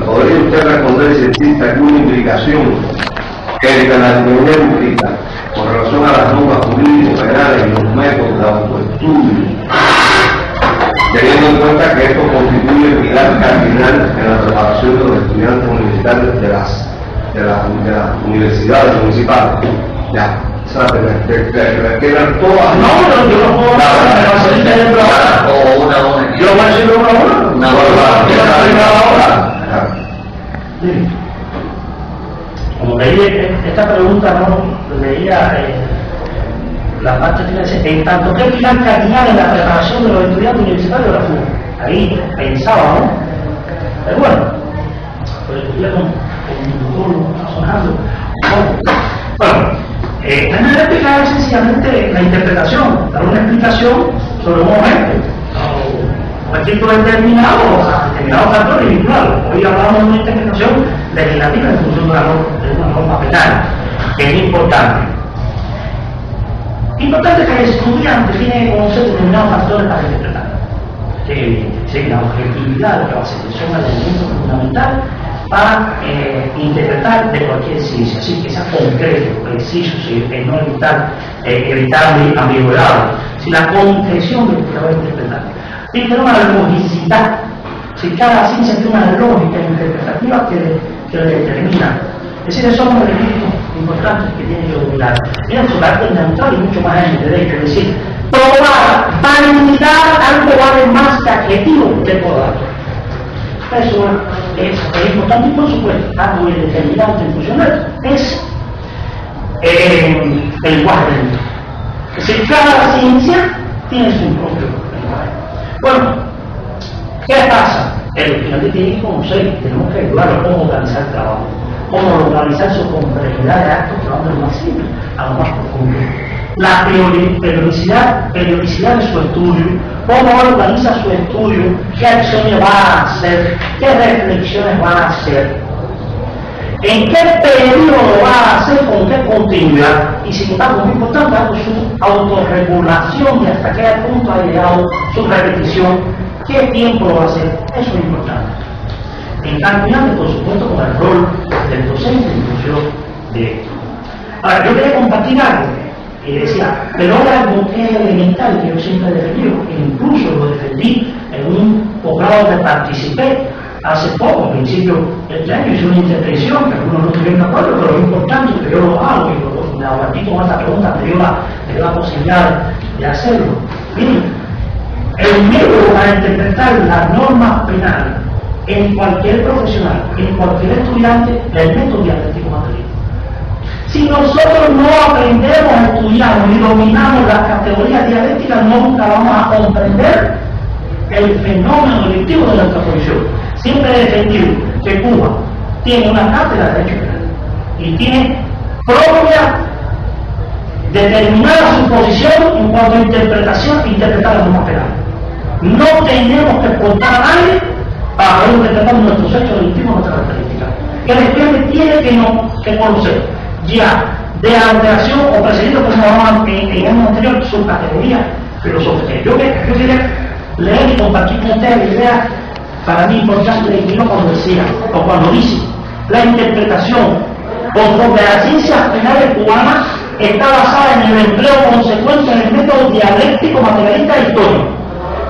¿podría usted responder si existe alguna implicación entre la teoría empírica con relación a las normas jurídicas penales y los métodos de autoestudio, teniendo en cuenta que esto constituye el pilar cardinal en la preparación de los estudiantes universitarios de las universidades municipales? Ya, ¿sabes? Que quedan todas. No, yo no puedo hablar, o una. Yo voy a decir una. Como leí esta pregunta, no leía la parte final, en tanto que el pilar cardinal en la preparación de los estudiantes universitarios de la FUA. Ahí pensaba, ¿no? Pero bueno, pues estudié con razonando. Bueno, hay que explicar sencillamente la interpretación, dar una explicación sobre un momento, un efecto determinado o determinados factores vinculados. Hoy hablamos de una interpretación legislativa en función de una norma penal, que es importante. Importante que el estudiante tiene que conocer determinados factores para interpretar. La objetividad, la observación del elemento fundamental para interpretar de cualquier ciencia, así que sea concreto, preciso, no evitar ambigüedades, sino la concreción de lo que va a interpretar. Tiene que tener una logicidad, si cada ciencia tiene una lógica interpretativa que lo determina. Es decir, esos son los elementos importantes que tiene que dominar. Mira, su carácter neutral y mucho más en el derecho, es decir, probar, validar algo vale más que adjetivo que probar. Eso es importante y por supuesto, algo determinante en función de eso, es el lenguaje. Es decir, cada ciencia tiene su propio lenguaje. Bueno, ¿qué pasa? El estudiante tiene que conocer, tenemos que ayudarlo a cómo organizar el trabajo, cómo organizar su complejidad de actos, llevando lo más simple a lo más profundo. La periodicidad de su estudio, cómo organiza su estudio, qué acciones va a hacer, qué reflexiones va a hacer, en qué periodo va a hacer, con qué continuidad, y sin embargo, muy importante, su autorregulación y hasta qué punto ha llegado su repetición, qué tiempo lo va a hacer, eso es importante. Encaminando, por supuesto, con el rol del docente en función de esto. Ahora, yo quería compartir algo. Y decía, pero algo que es elemental, que yo siempre he defendido, que incluso lo defendí en un posgrado que participé hace poco, al principio de este año, hice una intervención, que algunos no estuvieron de acuerdo, pero es importante que yo lo hago, y me abatí con esta pregunta, me dio la posibilidad de hacerlo. Miren, el método para interpretar las normas penales en cualquier profesional, en cualquier estudiante, el método dialéctico material. Si nosotros no aprendemos, estudiamos y dominamos las categorías dialécticas, nunca vamos a comprender el fenómeno delictivo de nuestra posición. Siempre he defendido que Cuba tiene una cátedra de derecho penal y tiene propia determinada su posición en cuanto a interpretar las normas penales. No tenemos que exportar a nadie para poder interpretar nuestros hechos delictivos, nuestras características. Que el estudiante tiene que conocer ya de alteración o precedente, como llamaban en el año anterior, su categoría filosófica. Yo quería leer y compartir con ustedes la idea para mí importante de Quino cuando decía, o cuando dice, la interpretación conforme a las ciencias penales cubanas está basada en el empleo consecuente del método dialéctico materialista histórico,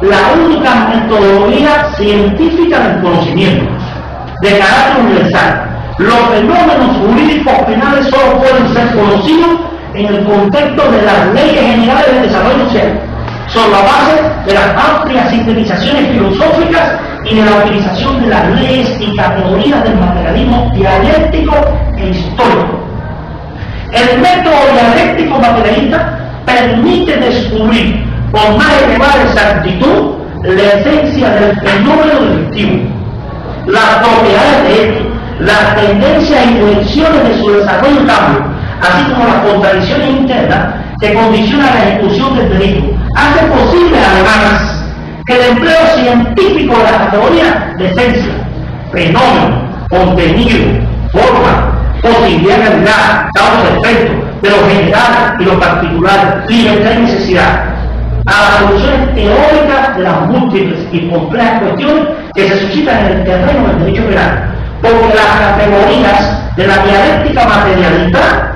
la única metodología científica del conocimiento, de carácter universal. Los fenómenos jurídicos penales solo pueden ser conocidos en el contexto de las leyes generales del desarrollo social, sobre la base de las amplias sintetizaciones filosóficas y de la utilización de las leyes y categorías del materialismo dialéctico e histórico. El método dialéctico materialista permite descubrir con más elevada exactitud la esencia del fenómeno delictivo, las propiedades de él, las tendencias y direcciones de su desarrollo y cambio, así como las contradicciones internas que condicionan la ejecución del delito, hace posible además que el empleo científico de la categoría de esencia, fenómeno, contenido, forma, posibilidad, realidad, causa-efecto, de lo general y lo particular, libertad y necesidad, a las soluciones teóricas de las múltiples y complejas cuestiones que se suscitan en el terreno del derecho penal, porque las categorías de la dialéctica materialista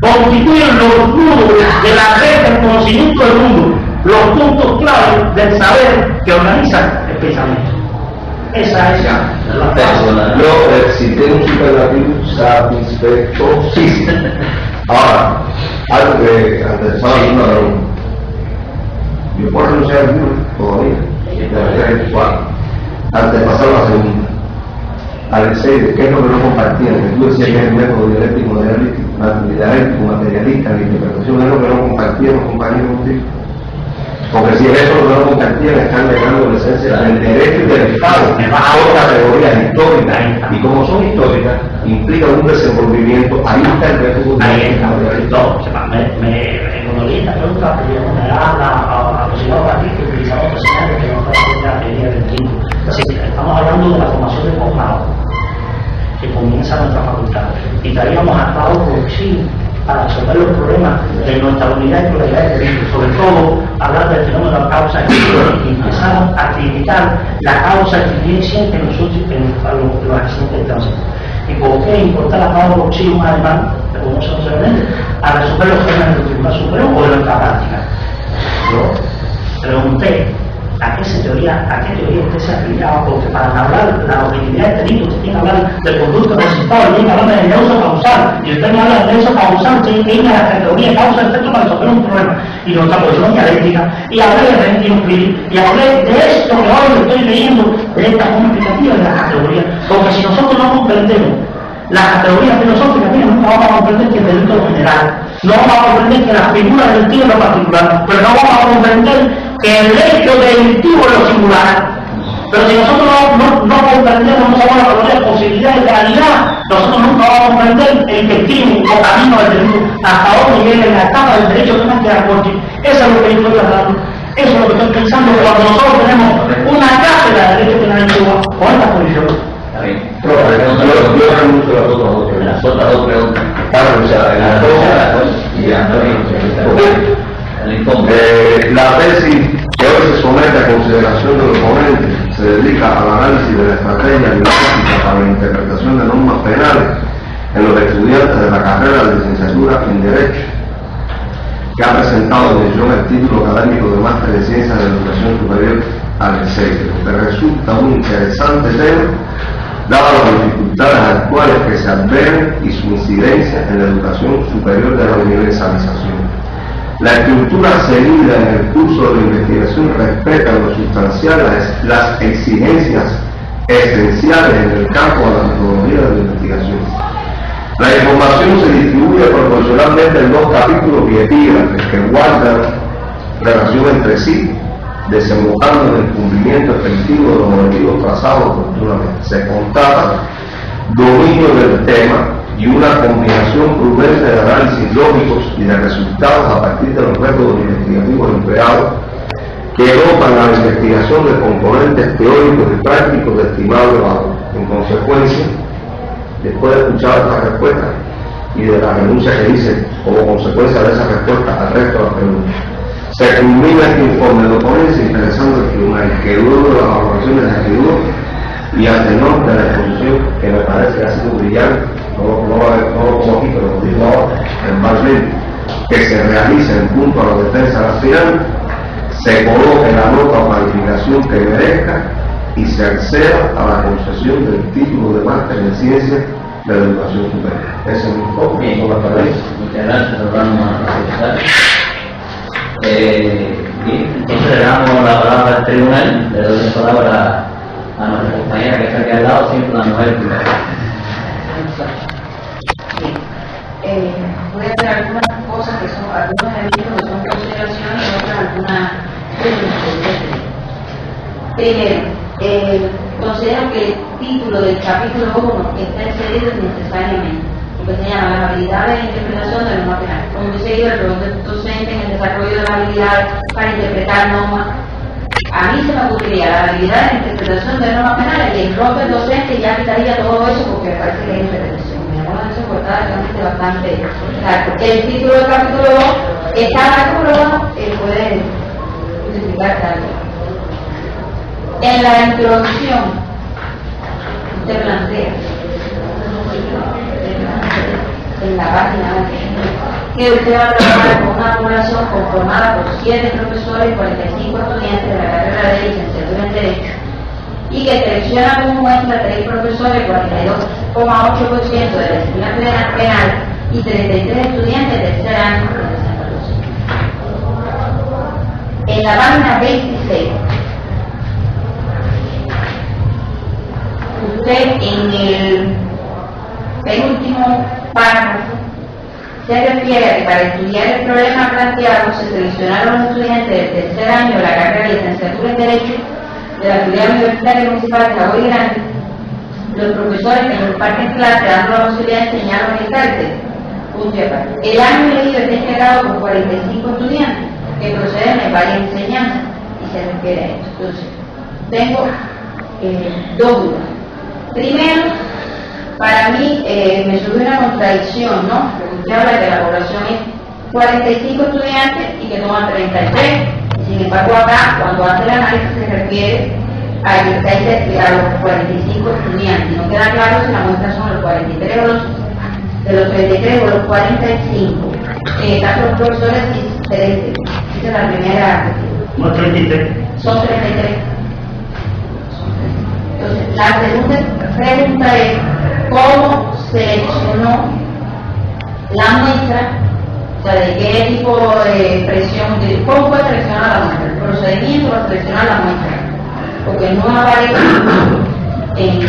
constituyen los nudos de la red del conocimiento del mundo, los puntos clave del saber que organiza el pensamiento. Esa es la persona. Yo cité un superlativo satisfechosísimo. Ahora, algo que antes estaba haciendo la pregunta. Yo puedo renunciar al libro todavía, de la antes de pasar a la segunda. Alexei, ¿qué es lo que no compartían? Que tú decías que es el método dialéctico materialista, la interpretación es lo que no compartían los compañeros contigo. Porque si es eso lo que no compartían, están negando la esencia del derecho y del Estado. Son categorías históricas, y como son históricas, implican un desenvolvimiento. Ahí está el método. Ahí está, cuando leí esta pregunta, me da a los señores aquí que utilizamos los señales que no fue la teoría del tiempo. Así que estamos hablando de la formación de posgrado, que comienza nuestra facultad. Y traíamos a Pablo Boccini para resolver los problemas de nuestra unidad y pluralidad de derechos, sobre todo hablar del fenómeno de la causa y empezamos a criticar la causa existencia en los accidentes de tránsito. ¿Y por qué importar a Pablo Boccini un alemán, que conoce solamente, a resolver los problemas del Tribunal Supremo o de nuestra práctica? Yo pregunté ¿a qué teoría usted se aplicaba? Porque para hablar de la objetividad del delito usted tiene que hablar del conducto resultado, tiene que hablar del neuso causal, y usted me habla del neuso causal, usted tiene la categoría causa-efecto para resolver un problema, y nuestra posición dialéctica, y hablé de Rentin Philip, y hablé de esto que hoy estoy leyendo, de esta forma explicativa de la categoría, porque si nosotros no comprendemos las categorías filosóficas, nunca vamos a comprender que el delito es general, no vamos a comprender que la figura delictiva es lo particular, pero no vamos a comprender que el hecho delictivo es lo singular. Pero si nosotros no comprendemos, no sabemos la posibilidad de realidad, nosotros nunca vamos a comprender el destino o camino del delito, hasta dónde llega la etapa del derecho que nos queda corte. Eso es lo que yo estoy hablando, eso es lo que estoy pensando, que cuando nosotros tenemos una cátedra de derecho penal en Cuba, con esta posición. Yo renuncio a las otras dos preguntas. La tesis que hoy se somete a consideración de los ponentes se dedica al análisis de la estrategia y la práctica para la interpretación de normas penales en los estudiantes de la carrera de licenciatura en Derecho, que ha presentado en edición el título académico de Máster de Ciencias de la Educación Superior Alexei, que resulta un interesante tema dadas las dificultades actuales que se adveren y su incidencia en la educación superior de la universalización. La estructura seguida en el curso de la investigación respeta en lo sustancial las exigencias esenciales en el campo de la metodología de la investigación. La información se distribuye proporcionalmente en dos capítulos y epígrafes que guardan relación entre sí, desembocando en el cumplimiento efectivo de los objetivos trazados oportunamente. Se constata dominio del tema y una combinación prudente de análisis lógicos y de resultados a partir de los métodos investigativos empleados que dotan a la investigación de componentes teóricos y prácticos de estimable valor. En consecuencia, después de escuchar esta respuesta y de la renuncia que hice como consecuencia de esa respuesta al resto de las preguntas, se culmina este informe de ponencia interesando al tribunal que luego de las valoraciones de actitud y al tenor de la exposición que me parece que ha sido brillante, no lo como aquí, pero lo digo ahora, verbalmente, que se realice en punto a la defensa de la final, se coloque la nota o calificación que merezca y se acceda a la concesión del título de máster en ciencias de la educación superior. Ese es mi enfoque. Bien, muchas gracias, Rolando. Bien, entonces le damos la palabra al tribunal, le doy la palabra a nuestra compañera que está aquí al lado, siempre la mujer primero. Voy a hacer algunas cosas que son, algunos elementos que son consideraciones y otras algunas primero, considero que el título del capítulo 1 está excedido innecesariamente, porque se llama las habilidades de interpretación de la norma penal. Como he seguido el rol del docente en el desarrollo de las habilidades para interpretar normas. A mí se me ocurriría la habilidad de interpretación de normas penales y el rol del docente ya quitaría todo eso porque me parece que hay interpretación. Me llamó la atención porque está realmente bastante claro. El título del capítulo 2 está en el capítulo 1, puede justificar algo. En la introducción, usted plantea, en la página 1, que usted va a trabajar con una población conformada por 7 profesores y 45 estudiantes de la carrera de licenciatura en Derecho, y que selecciona como muestra 3 profesores, 42,8% de la disciplina penal y 33 estudiantes de tercer año de Santa Lucía. En la página 26, usted en el penúltimo párrafo se refiere a que para estudiar el problema planteado se seleccionaron los estudiantes del tercer año de la carrera de licenciatura en Derecho de la Universidad Universitaria Municipal de Sabor Grande, los profesores que imparten clase dando la posibilidad de enseñar en el cárcel. El año elegido está integrado por 45 estudiantes que proceden de varias enseñanzas y se refiere a esto. Entonces, tengo 2 dudas. Primero, para mí me surge una contradicción, ¿no? Porque usted habla de que la población es 45 estudiantes y que toman 33. Sin embargo, acá, cuando hace el análisis, se refiere a los 45 estudiantes. No queda claro si la muestra son los 43 o de los 33 o los 45. En el caso de los profesores, esa es la primera. No 33. Son 33. Entonces, la segunda pregunta es, ¿cómo seleccionó la muestra? O sea, ¿de qué tipo de presión? ¿Cómo fue seleccionar la muestra? ¿El procedimiento para seleccionar la muestra? Porque no aparece en el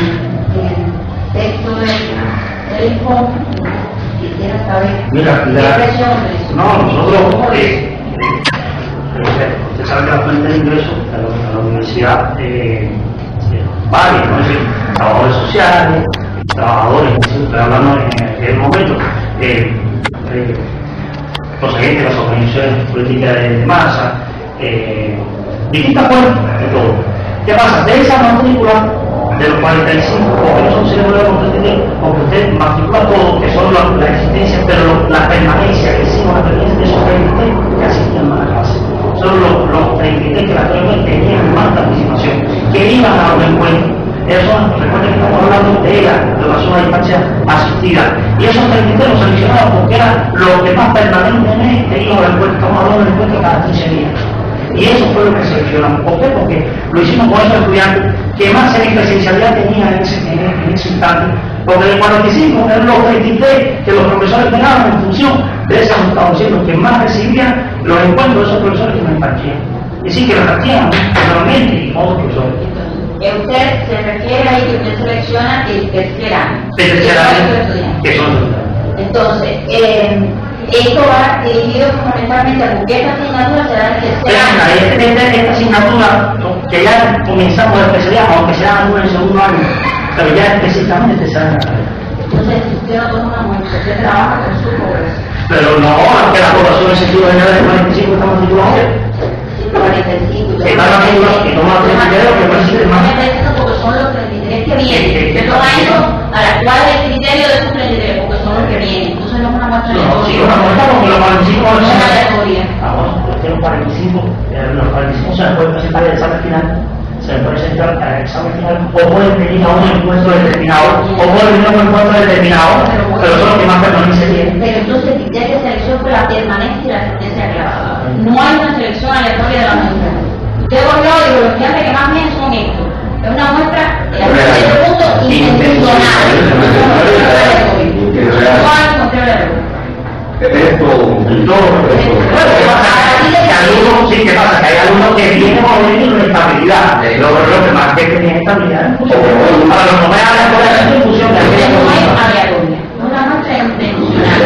texto del informe. Quisiera saber qué presión utilizó. No, nosotros, usted sabe que la fuente de ingresos a la universidad varias, ¿no? Es decir, trabajadores sociales, trabajadores, estoy hablando en aquel momento, procedentes de las organizaciones políticas de masa, distintas fuentes de todo. ¿Qué pasa? De esa matrícula de los 45, porque no son porque usted matricula todo, que son la existencia, pero la permanencia que hicimos, la permanencia de esos 33 que asistían a la clase. Son los 33 que actualmente tenían más participación, que iban a los encuentros. Eso, recuerden que estamos hablando de la zona de infancia asistida. Y esos 33 los seleccionados porque eran los que más permanentemente iban a los encuentros. Estamos hablando del encuentro cada 15 días. Y eso fue lo que seleccionamos. ¿Por qué? Porque lo hicimos con esos estudiantes que más presencialidad tenían en ese instante. Porque de 45 eran los 23 que los profesores pegaban en función de esos resultados, los que más recibían los encuentros de esos profesores que nos impartían. Es decir, que repartían personalmente y otros profesores. Usted se refiere ahí que usted selecciona el tercer año. Que son estudiantes. Entonces, esto va dirigido fundamentalmente a porque esta asignatura será en el tercer año. Esta asignatura, que ya comenzamos la especialidad, aunque sea en el segundo año, pero ya específicamente tercer año. Entonces, si usted no toma una muestra, usted trabaja con su población. Pero no, que la población de sentido general de 45 estamos titulados. 45. Que están matriculados, que toman 33, que participen más. Porque son los 33 que vienen. Yo no a las cuales el criterio de esos 33, porque son los que vienen. Entonces no es una muestra de no, sí, una muestra porque los 45 no es una aleatoria. Bueno, porque los 45 se les puede presentar el examen final. Se les puede presentar el examen final, o pueden venir a un encuentro determinado, o pueden venir a un encuentro determinado, pero son los que más permanencia tienen. Pero entonces el criterio de selección fue la permanencia y la asistencia a clase. No hay una selección aleatoria de la muestra. Usted volvió y los estudiantes que más vienen son estos. Es una muestra de punto intencional. No hay control de Sí, ¿qué pasa? Que hay algunos que vienen con una estabilidad, lo que más que tienen estabilidad. Para los que vean la función de aquella no es aleatoria, es una muestra intencional.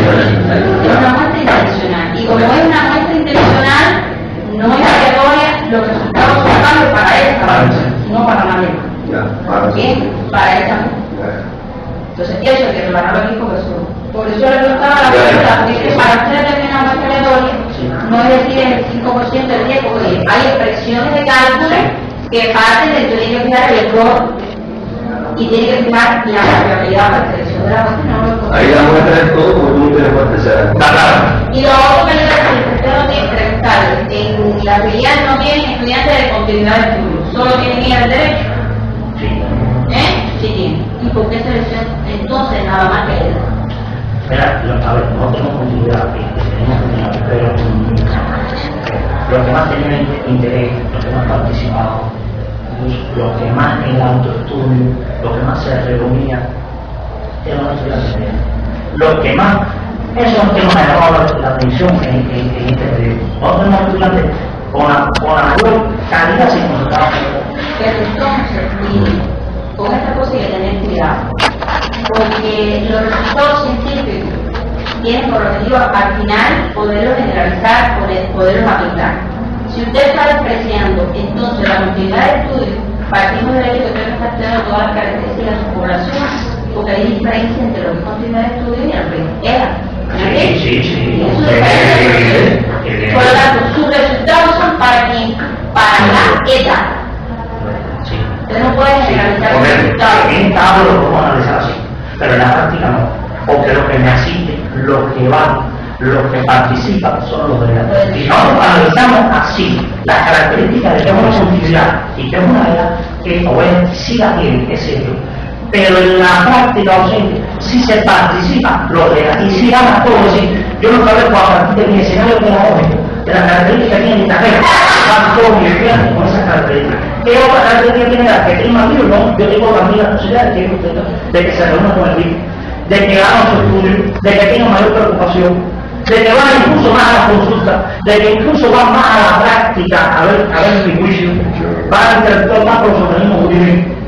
Es una muestra intencional. Y como es una muestra intencional, no es aleatoria, los resultados son cambios para esa, no para la misma. Bien, para esa. Entonces, eso hay que prepararlo aquí porque por eso le preguntaba la pregunta, porque para usted determinar una muestra aleatoria, no es decir el 5% del tiempo, porque hay expresiones de cálculo que parten del que tiene que fijar el error y tiene que fijar la probabilidad para la selección de la muestra. Ahí la muestra es todo como tú no tienes fuerte ser. Y lo otro que usted no tiene que preguntarle, en la filial no tienen estudiantes de continuidad de estudio, solo tienen ella el derecho. Sí. Sí tienen. ¿Y por qué selección entonces nada más que él? Mira, a ver, no tenemos continuidad, tenemos continuidad, pero los que más tenían interés, los que más participaban, los que más en el autoestudio, los que más se reunían, eran los estudiantes. Los que más, eso es lo que nos ha llamado la atención en este periodo. Nosotros tenemos estudiantes con la mayor calidad sin consultar. Pero entonces, con esta cosa hay que tener cuidado, porque los resultados científicos tienen por objetivo al final poderlos generalizar, poderlos aplicar. Si usted está despreciando entonces la continuidad de estudio, partimos del hecho que usted no está estudiando todas las características de su población, porque hay diferencia entre lo que es continuidad de estudio y lo que era. Sí. Por lo tanto, sus resultados son para quién? Para la edad. Sí. Usted no puede generalizar los resultados. En esta hablo lo podemos analizar así, pero en la práctica no, porque los que me asisten, los que van, los que participan son los de la. Y nosotros analizamos así las características de que es una continuidad y que es una edad que bueno, sí la tiene, es cierto. Pero en la práctica docente, si se participa, lo de la, y si gana todo, decir, yo no establezco a partir de mi escenario pedagógico, de las características que tiene mi carrera, van todos mis estudiantes con esas características. ¿Qué otra característica tiene la que tiene más libros? No, yo tengo también la posibilidad de que se reúna con el libro, de que hagan su estudio, de que tengan mayor preocupación, de que van incluso más a la consulta, de que incluso van más a la práctica, a ver mi juicio, van a interactuar más con los organismos jurídicos.